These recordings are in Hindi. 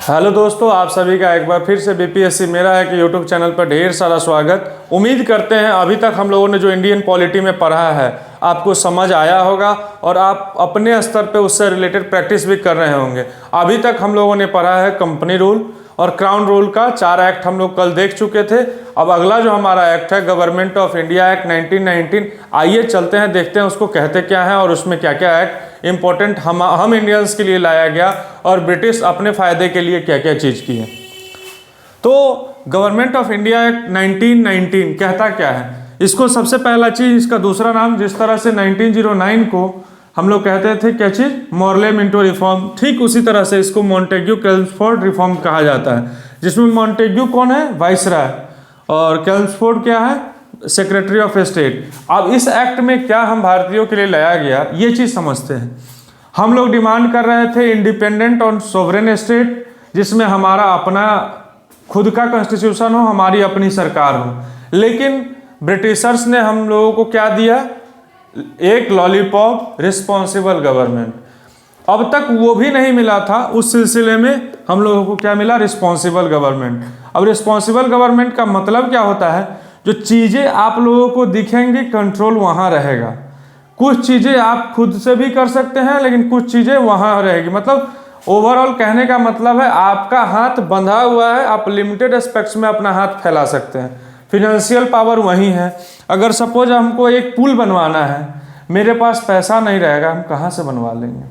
हेलो दोस्तों, आप सभी का एक बार फिर से बीपीएससी मेरा है कि यूट्यूब चैनल पर ढेर सारा स्वागत। उम्मीद करते हैं अभी तक हम लोगों ने जो इंडियन पॉलिटी में पढ़ा है आपको समझ आया होगा और आप अपने स्तर पे उससे रिलेटेड प्रैक्टिस भी कर रहे होंगे। अभी तक हम लोगों ने पढ़ा है कंपनी रूल और क्राउन रूल का 4 एक्ट हम लोग कल देख चुके थे। अब अगला जो हमारा एक्ट है गवर्नमेंट ऑफ इंडिया एक्ट 1919, आइए चलते हैं देखते हैं उसको कहते क्या है और उसमें क्या क्या एक्ट इम्पोर्टेंट हम इंडियंस के लिए लाया गया और ब्रिटिश अपने फ़ायदे के लिए क्या क्या चीज़ की है। तो गवर्नमेंट ऑफ इंडिया एक्ट 1919 कहता क्या है, इसको सबसे पहला चीज़, इसका दूसरा नाम जिस तरह से 1909 को हम लोग कहते थे क्या चीज़, मॉर्ले मिंटो रिफॉर्म, ठीक उसी तरह से इसको मॉन्टेग्यू केल्म्सफोर्ड रिफॉर्म कहा जाता है, जिसमें मॉन्टेग्यू कौन है, वाइसराय, और केल्म्सफोर्ड क्या है, सेक्रेटरी ऑफ स्टेट। अब इस एक्ट में क्या हम भारतीयों के लिए लाया गया ये चीज़ समझते हैं। हम लोग डिमांड कर रहे थे इंडिपेंडेंट और सोवरेन स्टेट, जिसमें हमारा अपना खुद का कॉन्स्टिट्यूशन हो, हमारी अपनी सरकार हो। लेकिन ब्रिटिशर्स ने हम लोगों को क्या दिया, एक लॉलीपॉप, रिस्पॉन्सिबल गवर्नमेंट। अब तक वो भी नहीं मिला था, उस सिलसिले में हम लोगों को क्या मिला, रिस्पॉन्सिबल गवर्नमेंट। अब रिस्पॉन्सिबल गवर्नमेंट का मतलब क्या होता है, जो चीज़ें आप लोगों को दिखेंगी कंट्रोल वहाँ रहेगा। कुछ चीज़ें आप खुद से भी कर सकते हैं लेकिन कुछ चीज़ें वहाँ रहेगी। मतलब ओवरऑल कहने का मतलब है आपका हाथ बंधा हुआ है, आप लिमिटेड एस्पेक्ट्स में अपना हाथ फैला सकते हैं। फिनेंशियल पावर वही है। अगर सपोज हमको एक पुल बनवाना है, मेरे पास पैसा नहीं रहेगा, हम कहाँ से बनवा लेंगे?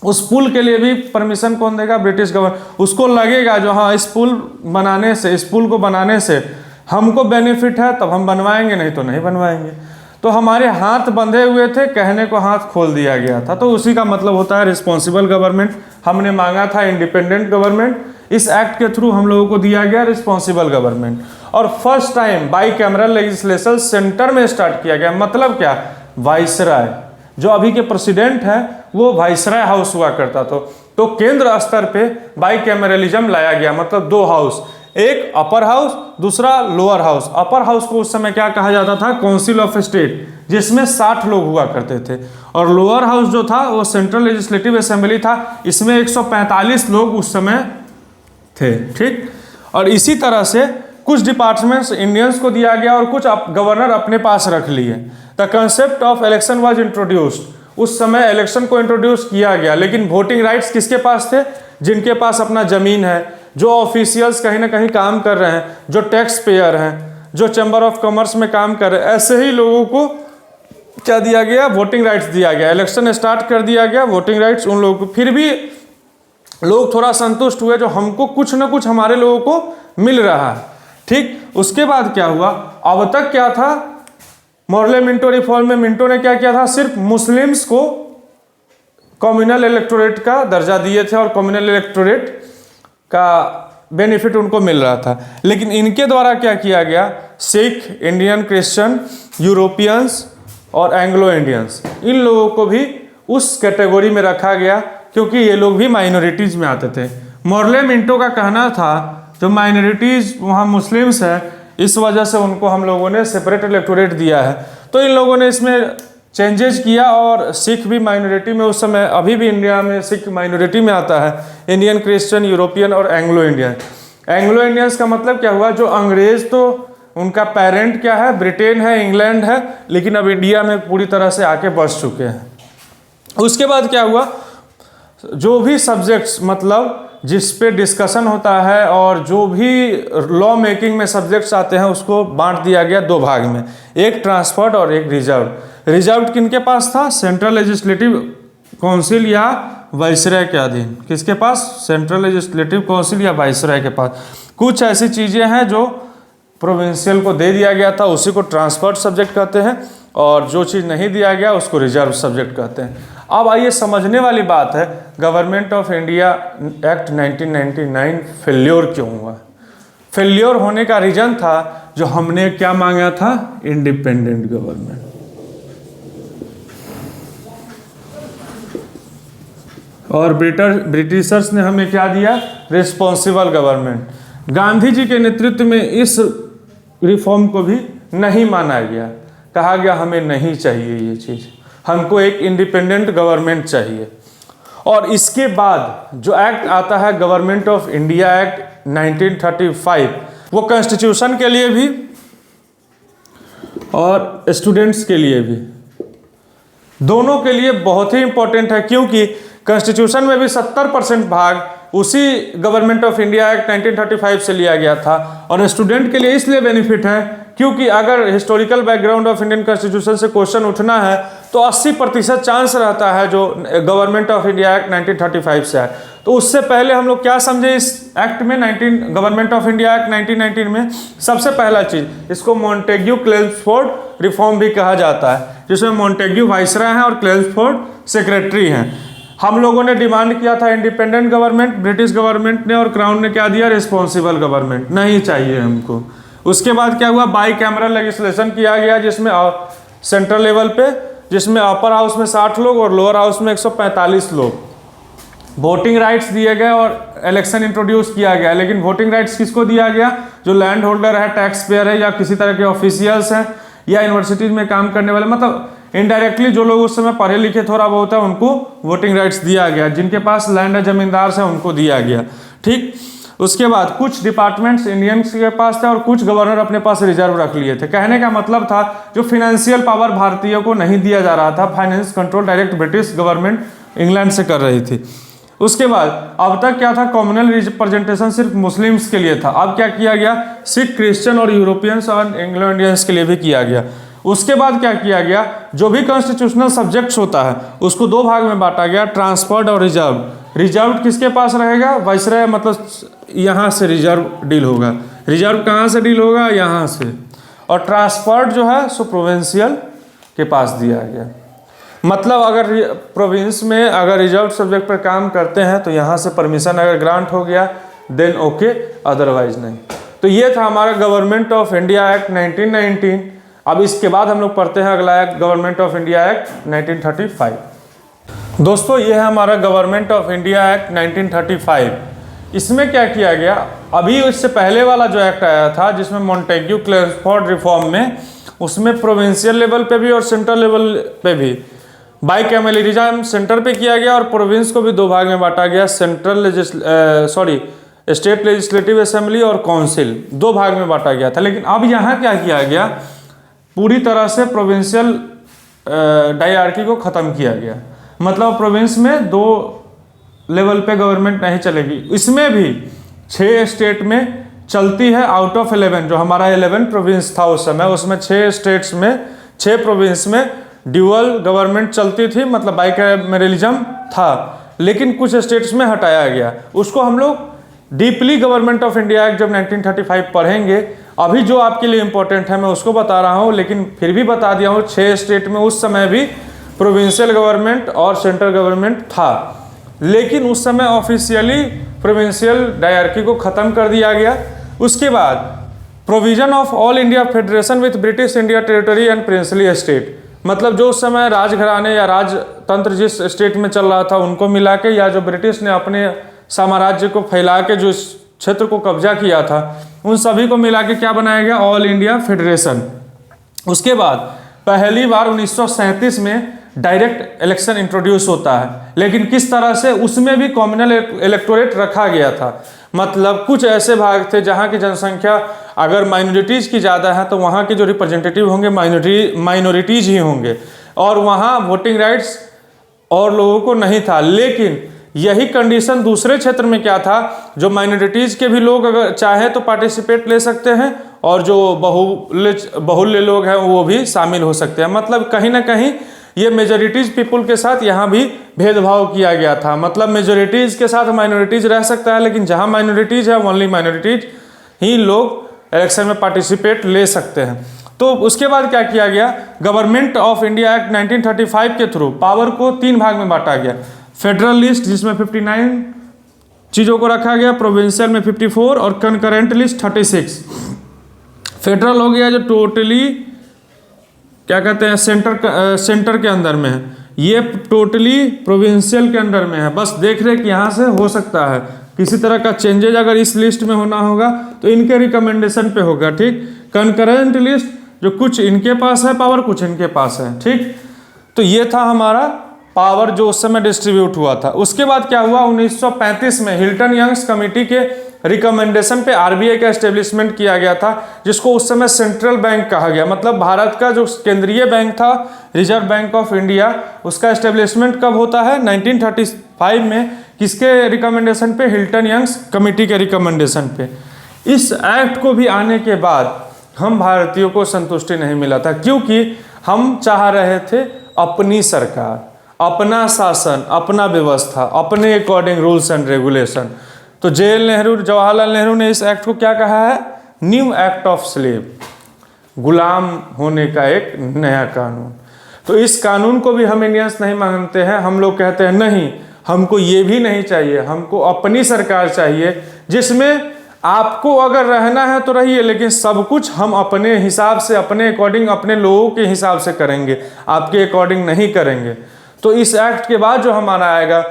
उस पुल के लिए भी परमिशन कौन देगा, ब्रिटिश गवर्नमेंट। उसको लगेगा जो हाँ इस पुल को बनाने से हमको बेनिफिट है तब हम बनवाएंगे, नहीं तो नहीं बनवाएंगे। तो हमारे हाथ बंधे हुए थे, कहने को हाथ खोल दिया गया था। तो उसी का मतलब होता है रिस्पॉन्सिबल गवर्नमेंट। हमने मांगा था इंडिपेंडेंट गवर्नमेंट, इस एक्ट के थ्रू हम लोगों को दिया गया रिस्पॉन्सिबल गवर्नमेंट। और first time by cameral legislation centre में स्टार्ट किया गया। मतलब क्या, वाइसराय जो अभी के प्रेसिडेंट है वो वाइसराय हाउस हुआ करता था। तो केंद्र स्तर पे बाई कैमरलिज्म लाया गया, मतलब 2 हाउस, एक अपर हाउस, दूसरा लोअर हाउस। अपर हाउस को उस समय क्या कहा जाता था, काउंसिल ऑफ स्टेट, जिसमें 60 लोग हुआ करते थे। और लोअर हाउस जो था वो सेंट्रल लेजिस्लेटिव असेंबली था, इसमें 145 लोग उस समय थे। ठीक, और इसी तरह से कुछ डिपार्टमेंट्स इंडियंस को दिया गया और कुछ गवर्नर अपने पास रख लिए। The concept of election was introduced, उस समय इलेक्शन को इंट्रोड्यूस किया गया। लेकिन वोटिंग राइट्स किसके पास थे, जिनके पास अपना जमीन है, जो ऑफिशियल्स कहीं ना कहीं काम कर रहे हैं, जो टैक्स पेयर हैं, जो चैम्बर ऑफ कॉमर्स में काम कर रहे हैं, ऐसे ही लोगों को क्या दिया गया, वोटिंग राइट्स दिया गया। इलेक्शन स्टार्ट कर दिया गया, वोटिंग राइट्स उन लोगों को। फिर भी लोग थोड़ा संतुष्ट हुए जो हमको कुछ ना कुछ हमारे लोगों को मिल रहा है। ठीक, उसके बाद क्या हुआ, अब तक क्या था, मॉर्ले मिंटो रिफॉर्म में मिंटो ने क्या किया था, सिर्फ मुस्लिम्स को कम्युनल इलेक्टोरेट का दर्जा दिए थे और कम्युनल इलेक्टोरेट का बेनिफिट उनको मिल रहा था। लेकिन इनके द्वारा क्या किया गया, सिख, इंडियन क्रिश्चियन, यूरोपियंस और एंग्लो इंडियंस, इन लोगों को भी उस कैटेगरी में रखा गया क्योंकि ये लोग भी माइनॉरिटीज में आते थे। मॉर्ले मिंटो का कहना था जो माइनॉरिटीज वहाँ मुस्लिम्स है, इस वजह से उनको हम लोगों ने सेपरेट इलेक्टोरेट दिया है। तो इन लोगों ने इसमें चेंजेस किया और सिख भी माइनॉरिटी में उस समय, अभी भी इंडिया में सिख माइनॉरिटी में आता है, इंडियन क्रिश्चियन, यूरोपियन और एंग्लो इंडियन। एंग्लो इंडियंस का मतलब क्या हुआ, जो अंग्रेज, तो उनका पेरेंट क्या है, ब्रिटेन है, इंग्लैंड है, लेकिन अब इंडिया में पूरी तरह से आके बस चुके हैं। उसके बाद क्या हुआ, जो भी सब्जेक्ट्स, मतलब जिस पे डिस्कशन होता है और जो भी लॉ मेकिंग में सब्जेक्ट्स आते हैं, उसको बांट दिया गया 2 भाग में, एक ट्रांसफर्ड और एक रिजर्व। रिजर्व किनके पास था, सेंट्रल लेजिस्लेटिव काउंसिल या वाइसराय के अधीन। किसके पास, सेंट्रल लेजिस्लेटिव काउंसिल या वाइसराय के पास। कुछ ऐसी चीज़ें हैं जो प्रोविंशियल को दे दिया गया था, उसी को ट्रांसफर्ड सब्जेक्ट कहते हैं, और जो चीज़ नहीं दिया गया उसको रिजर्व सब्जेक्ट कहते हैं। अब आइए समझने वाली बात है, government of India act 1999 failure क्यों हुआ। फेल्योर होने का रीजन था जो हमने क्या मांगा था, इंडिपेंडेंट गवर्नमेंट। और ब्रिटिशर्स ने हमें क्या दिया, रिस्पॉन्सिबल गवर्नमेंट। गांधी जी के नेतृत्व में इस रिफॉर्म को भी नहीं माना गया, कहा गया हमें नहीं चाहिए ये चीज़, हमको एक इंडिपेंडेंट गवर्नमेंट चाहिए। और इसके बाद जो एक्ट आता है गवर्नमेंट ऑफ इंडिया एक्ट 1935, वो कॉन्स्टिट्यूशन के लिए भी और स्टूडेंट्स के लिए भी, दोनों के लिए बहुत ही इंपॉर्टेंट है, क्योंकि कॉन्स्टिट्यूशन में भी 70% भाग उसी गवर्नमेंट ऑफ इंडिया एक्ट 1935 से लिया गया था। और स्टूडेंट के लिए इसलिए बेनिफिट है क्योंकि अगर historical background of Indian constitution से क्वेश्चन उठना है तो 80% चांस रहता है जो गवर्नमेंट ऑफ इंडिया एक्ट 1935 से है। तो उससे पहले हम लोग क्या समझे इस एक्ट में, गवर्नमेंट ऑफ इंडिया एक्ट 1919 में? सबसे पहला चीज, इसको मॉन्टेग्यू क्लेल्मसफोर्ड रिफॉर्म भी कहा जाता है, जिसमें मॉन्टेग्यू वाइसरॉय हैं और क्लेल्मसफोर्ड सेक्रेटरी हैं। हम लोगों ने डिमांड किया था इंडिपेंडेंट गवर्नमेंट, ब्रिटिश गवर्नमेंट ने और क्राउन ने क्या दिया? रिस्पॉन्सिबल गवर्नमेंट, नहीं चाहिए हमको। उसके बाद क्या हुआ? बाई कैमरल लेजिस्लेशन किया गया, जिसमें सेंट्रल लेवल पे, जिसमें अपर हाउस में 60 लोग और लोअर हाउस में 145 लोग। वोटिंग राइट्स दिए गए और इलेक्शन इंट्रोड्यूस किया गया। लेकिन वोटिंग राइट्स किसको दिया गया? जो लैंड होल्डर है, टैक्स पेयर है, या किसी तरह के ऑफिशियल्स हैं, या यूनिवर्सिटीज में काम करने वाले, मतलब इनडायरेक्टली जो लोग उस समय पढ़े लिखे थोड़ा बहुत है, उनको वोटिंग राइट्स दिया गया। जिनके पास लैंड है, जमींदार से, उनको दिया गया। ठीक, उसके बाद कुछ डिपार्टमेंट्स इंडियंस के पास थे और कुछ गवर्नर अपने पास रिजर्व रख लिए थे। कहने का मतलब था जो फाइनेंशियल पावर भारतीयों को नहीं दिया जा रहा था, finance control direct British government England से कर रही थी। उसके बाद अब तक क्या था? कम्युनल रिप्रेजेंटेशन सिर्फ मुस्लिम्स के लिए था। अब क्या किया गया? सिख, क्रिश्चियन और यूरोपियंस और एंग्लो इंडियंस के लिए भी किया गया। उसके बाद क्या किया गया? जो भी कॉन्स्टिट्यूशनल सब्जेक्ट्स होता है उसको दो भाग में बांटा गया, ट्रांसफर्ड और रिजर्व। रिजर्व किसके पास रहेगा? वाइसरॉय, मतलब यहाँ से रिजर्व डील होगा। रिजर्व कहाँ से डील होगा? यहाँ से। और ट्रांसफर्ड जो है सो प्रोविंशियल के पास दिया गया। मतलब अगर प्रोविंस में अगर रिजर्व सब्जेक्ट पर काम करते हैं तो यहाँ से परमिशन अगर ग्रांट हो गया देन ओके, अदरवाइज नहीं। तो ये था हमारा गवर्नमेंट ऑफ इंडिया एक्ट 1919। अब इसके बाद हम लोग पढ़ते हैं अगला act, government of India act 1935। दोस्तों ये है हमारा गवर्नमेंट ऑफ इंडिया एक्ट 1935। इसमें क्या किया गया? अभी इससे पहले वाला जो एक्ट आया था जिसमें मॉन्टेग्यू क्लेल्मसफोर्ड रिफॉर्म में, उसमें प्रोविंशियल लेवल पे भी और सेंट्रल लेवल पे भी बाई कैमरलिज्म सेंटर पे किया गया और प्रोविंस को भी दो भाग में बांटा गया। स्टेट लेजिस्लेटिव असेंबली और काउंसिल, दो भाग में बांटा गया था। लेकिन अब यहाँ क्या किया गया? पूरी तरह से प्रोविंशियल डायरार्की को ख़त्म किया गया। मतलब प्रोविंस में दो लेवल पे गवर्नमेंट नहीं चलेगी। इसमें भी 6 स्टेट में चलती है आउट ऑफ 11। जो हमारा 11 प्रोविंस था उस समय, उसमें 6 स्टेट्स में, 6 प्रोविंस में ड्यूअल गवर्नमेंट चलती थी, मतलब बाइकैमरलिज्म था। लेकिन कुछ स्टेट्स में हटाया गया। उसको हम लोग deeply government of India act जब 1935 पढ़ेंगे। अभी जो आपके लिए इंपॉर्टेंट है मैं उसको बता रहा हूँ, लेकिन फिर भी बता दिया हूँ। 6 स्टेट में उस समय भी प्रोविंशियल गवर्नमेंट और सेंट्रल गवर्नमेंट था, लेकिन उस समय ऑफिशियली प्रोविंशियल डायरार्की को ख़त्म कर दिया गया। उसके बाद provision of all India federation with British India territory and princely state, मतलब जो उस समय राजघराने या राजतंत्र जिस स्टेट में चल रहा था उनको मिला के, या जो ब्रिटिश ने अपने साम्राज्य को फैला के जो क्षेत्र को कब्जा किया था, उन सभी को मिला के क्या बनाया गया? All India federation. उसके बाद पहली बार 1937 में डायरेक्ट इलेक्शन इंट्रोड्यूस होता है, लेकिन किस तरह से? उसमें भी कम्युनल इलेक्टोरेट रखा गया था। मतलब कुछ ऐसे भाग थे जहाँ की जनसंख्या अगर माइनॉरिटीज़ की ज़्यादा है तो वहाँ के जो रिप्रेजेंटेटिव होंगे माइनॉरिटीज़ ही होंगे, और वहाँ वोटिंग राइट्स और लोगों को नहीं था। लेकिन यही कंडीशन दूसरे क्षेत्र में क्या था? जो माइनॉरिटीज़ के भी लोग अगर चाहे तो पार्टिसिपेट ले सकते हैं, और जो बहुल्य लोग हैं वो भी शामिल हो सकते हैं। मतलब कहीं ना कहीं ये मेजोरिटीज़ पीपुल के साथ यहाँ भी भेदभाव किया गया था। मतलब मेजोरिटीज़ के साथ माइनॉरिटीज़ रह सकता है, लेकिन जहाँ माइनॉरिटीज़ है ओनली माइनॉरिटीज़ ही लोग इलेक्शन में पार्टिसिपेट ले सकते हैं। तो उसके बाद क्या किया गया? गवर्नमेंट ऑफ इंडिया एक्ट 1935 के थ्रू पावर को 3 भाग में बांटा गया। फेडरल लिस्ट जिसमें 59 चीज़ों को रखा गया, प्रोविंशियल में 54 और कंकरेंट लिस्ट 36। फेडरल हो गया जो टोटली क्या कहते हैं सेंटर के अंदर में है, ये टोटली प्रोविंशियल के अंडर में है। बस देख रेख यहाँ से हो सकता है, किसी तरह का चेंजेज अगर इस लिस्ट में होना होगा तो इनके रिकमेंडेशन पे होगा। ठीक, कंकरेंट लिस्ट जो कुछ इनके पास है पावर, कुछ इनके पास है। ठीक, तो ये था हमारा पावर जो उस समय डिस्ट्रीब्यूट हुआ था। उसके बाद क्या हुआ, 1935 में हिल्टन यंग्स कमेटी के रिकमेंडेशन पे आरबीआई का एस्टेब्लिशमेंट किया गया था, जिसको उस समय सेंट्रल बैंक कहा गया। मतलब भारत का जो केंद्रीय बैंक था, रिजर्व बैंक ऑफ इंडिया, उसका एस्टेब्लिशमेंट कब होता है, 1935 में। किसके रिकमेंडेशन पे, हिल्टन यंग्स कमेटी के रिकमेंडेशन पे। इस एक्ट को भी आने के बाद हम भारतीयों को संतुष्टि नहीं मिला था, क्योंकि हम चाह रहे थे अपनी सरकार, अपना शासन, अपना व्यवस्था, अपने अकॉर्डिंग रूल्स एंड रेगुलेशन। तो जवाहरलाल नेहरू ने इस एक्ट को क्या कहा है, न्यू एक्ट ऑफ स्लेव, गुलाम होने का एक नया कानून। तो इस कानून को भी हम इंडियंस नहीं मानते हैं। हम लोग कहते हैं नहीं, हमको ये भी नहीं चाहिए, हमको अपनी सरकार चाहिए, जिसमें आपको अगर रहना है तो रहिए, लेकिन सब कुछ हम अपने हिसाब से, अपने अकॉर्डिंग, अपने लोगों के हिसाब से करेंगे, आपके अकॉर्डिंग नहीं करेंगे। तो इस एक्ट के बाद जो हमारा आएगा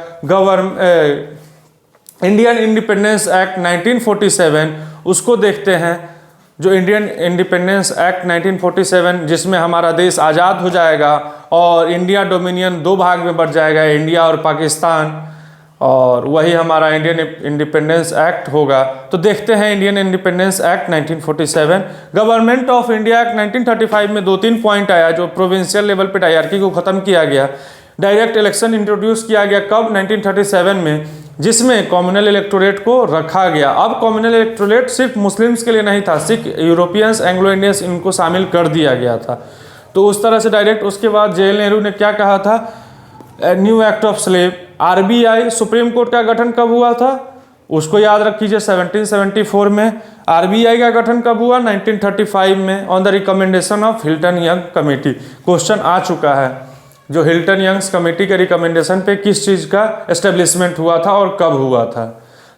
इंडियन इंडिपेंडेंस एक्ट 1947, उसको देखते हैं। जो इंडियन इंडिपेंडेंस एक्ट 1947, जिसमें हमारा देश आज़ाद हो जाएगा और इंडिया डोमिनियन 2 भाग में बढ़ जाएगा, इंडिया और पाकिस्तान, और वही हमारा इंडियन इंडिपेंडेंस एक्ट होगा। तो देखते हैं Indian independence act 1947। Government of India act 1935 में 2-3 पॉइंट आया, जो प्रोविंशियल लेवल पे डायरार्की को ख़त्म किया गया। डायरेक्ट इलेक्शन इंट्रोड्यूस किया गया कब, 1937 में, जिसमें कॉम्युनल इलेक्टोरेट को रखा गया। अब कॉम्युनल इलेक्टोरेट सिर्फ मुस्लिम्स के लिए नहीं था, सिख, यूरोपियंस, एंग्लो इंडियंस, इनको शामिल कर दिया गया था। तो उस तरह से डायरेक्ट। उसके बाद जेएल नेहरू ने क्या कहा था, new act of slave. RBI, supreme court का गठन कब हुआ था, उसको याद रखिए, 1774 में। आरबीआई का गठन कब हुआ, 1935 में, on the recommendation of Hilton Young committee. Question आ चुका है, जो हिल्टन यंग्स कमेटी के रिकमेंडेशन पे किस चीज़ का एस्टेब्लिशमेंट हुआ था और कब हुआ था।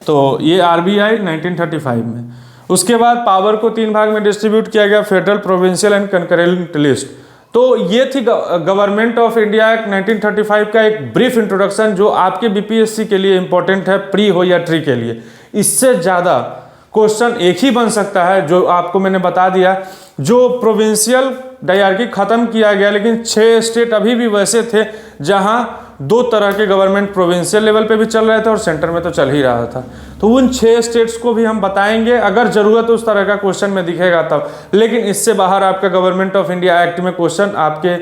तो ये आरबीआई 1935 में। उसके बाद पावर को 3 भाग में डिस्ट्रीब्यूट किया गया, federal, provincial and concurrent list. तो ये थी गवर्नमेंट ऑफ इंडिया एक्ट 1935 का एक ब्रीफ इंट्रोडक्शन, जो आपके बीपीएससी के लिए इंपॉर्टेंट है, प्री हो या ट्री के लिए। इससे ज़्यादा क्वेश्चन एक ही बन सकता है, जो आपको मैंने बता दिया। जो प्रोविंशियल डायरार्की ख़त्म किया गया, लेकिन 6 स्टेट अभी भी वैसे थे जहां 2 तरह के गवर्नमेंट प्रोविंशियल लेवल पे भी चल रहे थे और सेंटर में तो चल ही रहा था। तो उन 6 स्टेट्स को भी हम बताएंगे, अगर ज़रूरत उस तरह का क्वेश्चन में दिखेगा तब। लेकिन इससे बाहर आपका गवर्नमेंट ऑफ इंडिया एक्ट में क्वेश्चन आपके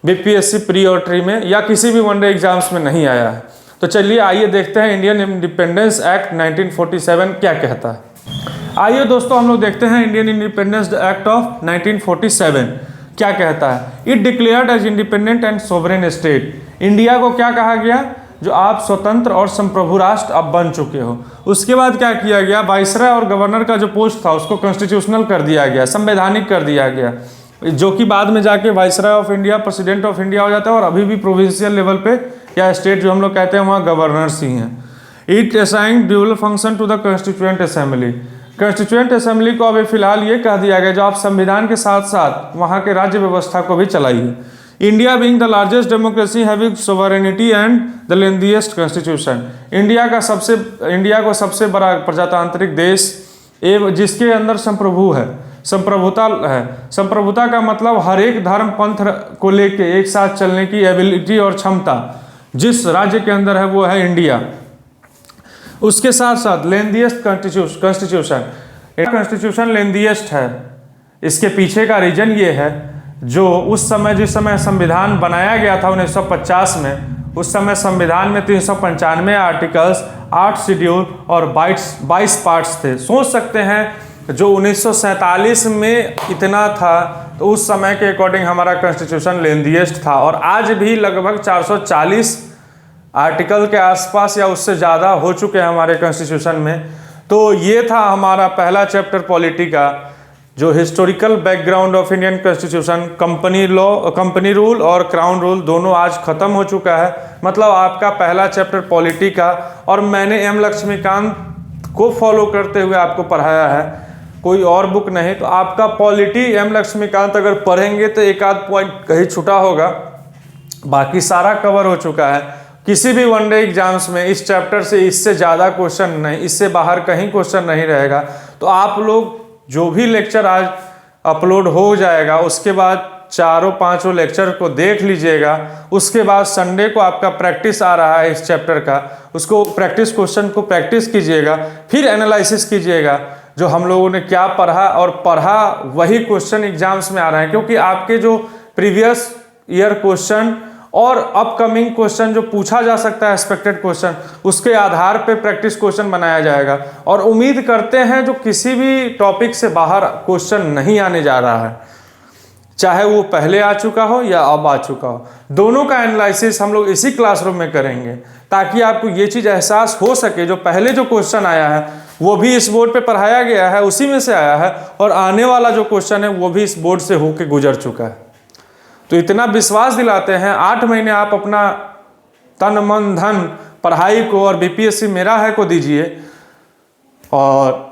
बीपीएससी प्री और ट्री में या किसी भी वनडे एग्जाम्स में नहीं आया है। तो चलिए आइए देखते हैं इंडियन इंडिपेंडेंस एक्ट 1947 क्या कहता है। आइए दोस्तों, हम लोग देखते हैं इंडियन इंडिपेंडेंस एक्ट ऑफ 1947 क्या कहता है। It declared as independent and sovereign state. India को क्या कहा गया, जो आप स्वतंत्र और संप्रभु राष्ट्र अब बन चुके हो। उसके बाद क्या किया गया, वाइसरॉय और गवर्नर का जो पोस्ट था उसको कॉन्स्टिट्यूशनल कर दिया गया, संवैधानिक कर दिया गया, जो कि बाद में जाके viceroy of India, president of India हो जाता है। और अभी भी प्रोविंशियल लेवल पे या स्टेट जो हम लोग कहते हैं वहाँ गवर्नर्स ही हैं। It assigned dual function to the constituent assembly. Constituent assembly को अभी फिलहाल ये कह दिया गया, जो आप संविधान के साथ साथ वहाँ के राज्य व्यवस्था को भी चलाइए। India being the largest democracy having sovereignty and the lengthiest constitution. India को सबसे बड़ा प्रजातांत्रिक देश एवं जिसके अंदर संप्रभु है, संप्रभुता है। संप्रभुता का मतलब हर एक धर्म पंथ को लेके एक साथ चलने की एबिलिटी और क्षमता जिस राज्य के अंदर है वो है इंडिया। उसके साथ साथ लेंथीएस्ट कॉन्स्टिट्यूशन, कॉन्स्टिट्यूशन लेंथीएस्ट है। इसके पीछे का रीजन ये है, जो उस समय जिस समय संविधान बनाया गया था 1950 में, उस समय संविधान में 395 आर्टिकल्स, 8 शेड्यूल और 22 पार्ट्स थे। सोच सकते हैं जो 1947 में इतना था, तो उस समय के अकॉर्डिंग हमारा कॉन्स्टिट्यूशन लेंथीएस्ट था। और आज भी लगभग 440 आर्टिकल के आसपास या उससे ज़्यादा हो चुके हैं हमारे कॉन्स्टिट्यूशन में। तो ये था हमारा पहला चैप्टर पॉलिटी का, जो historical background of Indian constitution. Company law, company rule और क्राउन रूल दोनों आज खत्म हो चुका है। मतलब आपका पहला चैप्टर पॉलिटी का, और मैंने एम लक्ष्मीकांत को फॉलो करते हुए आपको पढ़ाया है, कोई और बुक नहीं। तो आपका पॉलिटी एम लक्ष्मीकांत अगर पढ़ेंगे तो एक आध पॉइंट कहीं छूटा होगा, बाकी सारा कवर हो चुका है। किसी भी वनडे एग्जाम्स में इस चैप्टर से इससे ज़्यादा क्वेश्चन नहीं, इससे बाहर कहीं क्वेश्चन नहीं रहेगा। तो आप लोग जो भी लेक्चर आज अपलोड हो जाएगा, उसके बाद चारों पांचों लेक्चर को देख लीजिएगा। उसके बाद संडे को आपका प्रैक्टिस आ रहा है इस चैप्टर का, उसको प्रैक्टिस क्वेश्चन को प्रैक्टिस कीजिएगा, फिर एनालिसिस कीजिएगा जो हम लोगों ने क्या पढ़ा, और पढ़ा वही क्वेश्चन एग्जाम्स में आ रहे हैं। क्योंकि आपके जो प्रीवियस ईयर क्वेश्चन और अपकमिंग क्वेश्चन जो पूछा जा सकता है एक्सपेक्टेड क्वेश्चन, उसके आधार पे प्रैक्टिस क्वेश्चन बनाया जाएगा। और उम्मीद करते हैं जो किसी भी टॉपिक से बाहर क्वेश्चन नहीं आने जा रहा है, चाहे वो पहले आ चुका हो या अब आ चुका हो, दोनों का एनालिसिस हम लोग इसी क्लासरूम में करेंगे, ताकि आपको ये चीज़ एहसास हो सके जो पहले जो क्वेश्चन आया है वो भी इस बोर्ड पे पढ़ाया गया है, उसी में से आया है, और आने वाला जो क्वेश्चन है वो भी इस बोर्ड से होके गुजर चुका है। तो इतना विश्वास दिलाते हैं, 8 महीने आप अपना तन मन धन पढ़ाई को और बीपीएससी मेरा है को दीजिए, और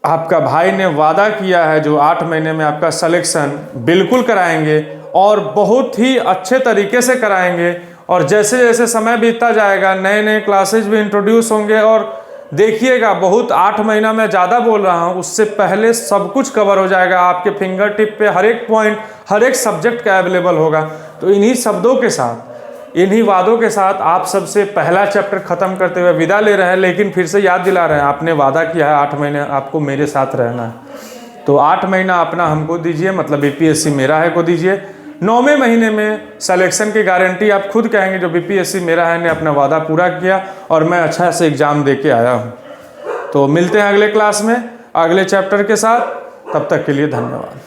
आपका भाई ने वादा किया है जो 8 महीने में आपका सिलेक्शन बिल्कुल कराएंगे, और बहुत ही अच्छे तरीके से कराएंगे। और जैसे जैसे समय बीतता जाएगा नए नए क्लासेज भी इंट्रोड्यूस होंगे, और देखिएगा बहुत 8 महीना में ज़्यादा बोल रहा हूँ, उससे पहले सब कुछ कवर हो जाएगा। आपके फिंगर टिप पे हर एक पॉइंट, हर एक सब्जेक्ट का अवेलेबल होगा। तो इन्हीं शब्दों के साथ, इन्हीं वादों के साथ आप सबसे पहला चैप्टर ख़त्म करते हुए विदा ले रहे हैं, लेकिन फिर से याद दिला रहे हैं, आपने वादा किया है 8 महीने आपको मेरे साथ रहना है। तो 8 महीना अपना हमको दीजिए, मतलब बीपीएससी मेरा है को दीजिए। 9वें महीने में सिलेक्शन की गारंटी आप खुद कहेंगे जो बीपीएससी मेरा है ने अपना वादा पूरा किया और मैं अच्छा से एग्ज़ाम दे के आया हूँ। तो मिलते हैं अगले क्लास में अगले चैप्टर के साथ, तब तक के लिए धन्यवाद।